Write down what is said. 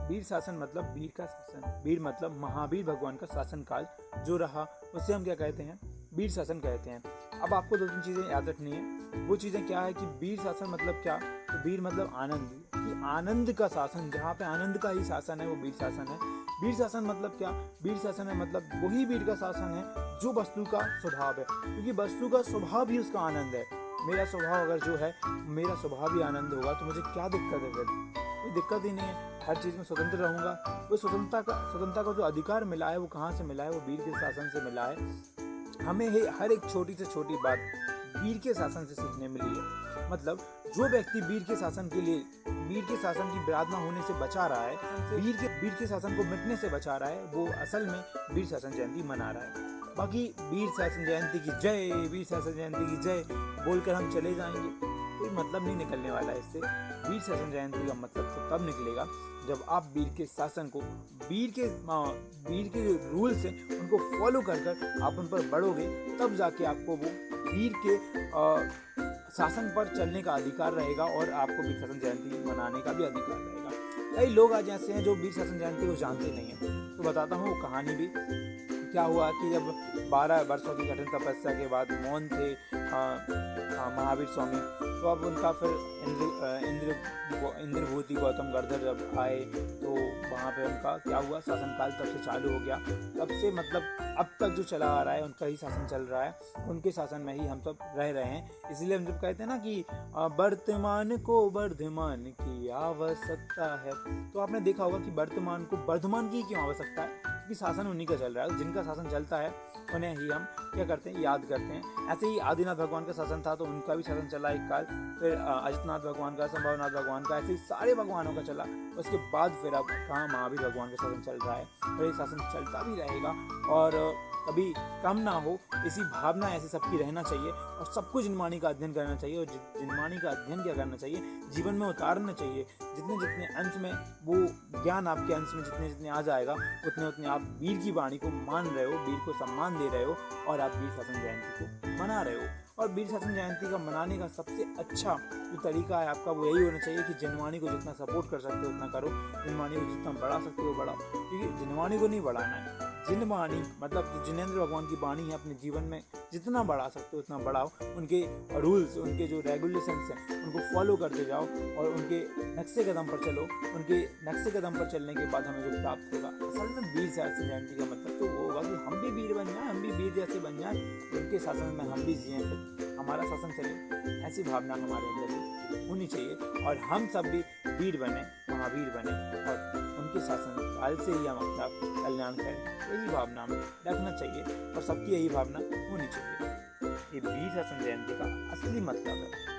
वीर शासन मतलब वीर का शासन, वीर मतलब महावीर भगवान का शासन काल जो रहा उसे हम क्या कहते हैं, वीर शासन कहते हैं। अब आपको 2-3 चीज़ें याद रखनी है। वो चीज़ें क्या है कि वीर शासन मतलब क्या, तो वीर मतलब आनंद, कि आनंद का शासन, जहाँ पे आनंद का ही शासन है वो वीर शासन है। वीर शासन मतलब क्या, वीर शासन है मतलब वही वीर का शासन है जो वस्तु का स्वभाव है, क्योंकि वस्तु का स्वभाव ही उसका आनंद है। मेरा स्वभाव अगर जो है, मेरा स्वभाव ही आनंद होगा तो मुझे क्या दिक्कत है? फिर कोई दिक्कत ही नहीं है, हर चीज़ में स्वतंत्र रहूँगा। वो स्वतंत्रता का जो अधिकार मिला है वो कहाँ से मिला है, वो वीर के शासन से मिला है। हमें हर एक छोटी से छोटी बात वीर के शासन से सीखने मिली है। मतलब जो व्यक्ति वीर के शासन के लिए, वीर के शासन की विराधना होने से बचा रहा है, वीर के शासन को मिटने से बचा रहा है, वो असल में वीर शासन जयंती मना रहा है। बाकी वीर शासन जयंती की जय, वीर शासन जयंती की जय बोलकर हम चले जाएंगे, कोई मतलब नहीं निकलने वाला है इससे। वीर शासन जयंती का मतलब तो तब निकलेगा जब आप वीर के शासन को, वीर के रूल्स हैं उनको फॉलो कर आप उन पर बढ़ोगे, तब जाके आपको वो वीर के शासन पर चलने का अधिकार रहेगा और आपको वीर शासन जयंती मनाने का भी अधिकार रहेगा। कई लोग आज ऐसे हैं जो वीर शासन जयंती को जानते नहीं हैं, तो बताता हूँ वो कहानी भी। क्या हुआ कि जब 12 वर्षों की कठिन तपस्या के बाद मौन थे महावीर स्वामी, तो अब उनका फिर इंद्रभूति गौतम गर्धर जब आए तो वहाँ पे उनका क्या हुआ, शासनकाल तब से चालू हो गया। तब से मतलब अब तक जो चला आ रहा है उनका ही शासन चल रहा है, उनके शासन में ही हम सब रह रहे हैं। इसलिए हम जब कहते हैं ना कि वर्तमान को वर्धमान की आवश्यकता है, तो आपने देखा होगा कि वर्तमान को वर्धमान की क्यों आवश्यकता है, क्योंकि शासन उन्हीं का चल रहा है। जिनका शासन चलता है उन्हें ही हम क्या करते हैं, याद करते हैं। ऐसे ही आदिनाथ भगवान का शासन था तो उनका भी शासन चला एक काल, फिर अजितनाथ भगवान का, संभवनाथ भगवान का, ऐसे ही सारे भगवानों का चला। उसके बाद फिर अब कहाँ महावीर भगवान का शासन चल रहा है, और ये शासन चलता भी रहेगा और कभी कम ना हो, इसी भावना ऐसे सबकी रहना चाहिए। और सबको जिनवाणी का अध्ययन करना चाहिए, और जिनवाणी का अध्ययन क्या करना चाहिए, जीवन में उतारना चाहिए। जितने जितने अंश में वो ज्ञान आपके अंश में जितने जितने आ जाएगा, उतने उतने आप वीर की वाणी को मान रहे हो, वीर को सम्मान दे रहे हो, और आप वीर शासन जयंती को मना रहे हो। और वीर शासन जयंती का मनाने का सबसे अच्छा जो तरीका है आपका, वो यही होना चाहिए कि जिनवाणी को जितना सपोर्ट कर सकते हो उतना करो, जिनवाणी को जितना बढ़ा सकते हो बढ़ाओ, क्योंकि जिनवाणी को नहीं बढ़ाना है। जिनवाणी मतलब जो जिनेंद्र भगवान की वाणी है, अपने जीवन में जितना बढ़ा सकते हो उतना बढ़ाओ। उनके रूल्स, उनके जो रेगुलेशंस हैं उनको फॉलो करते जाओ और उनके नक्शे कदम पर चलो। उनके नक्शे कदम पर चलने के बाद हमें जो प्राप्त होगा, असल में वीर शासन जयंती का मतलब तो वो होगा कि हम भी वीर बन जाएं, हम भी वीर जैसे बन जाएं, उनके शासन में हम भी जिएं, फिर हमारा शासन चले। ऐसी भावना हमारे अंदर भी होनी चाहिए और हम सब भी वीर बने, महावीर बने, और उनके शासन काल से ही हम अपना कल्याण करें। यही भावना हमें रखना चाहिए और सबकी यही भावना होनी चाहिए। ये वीर शासन जयंती का असली मतलब है।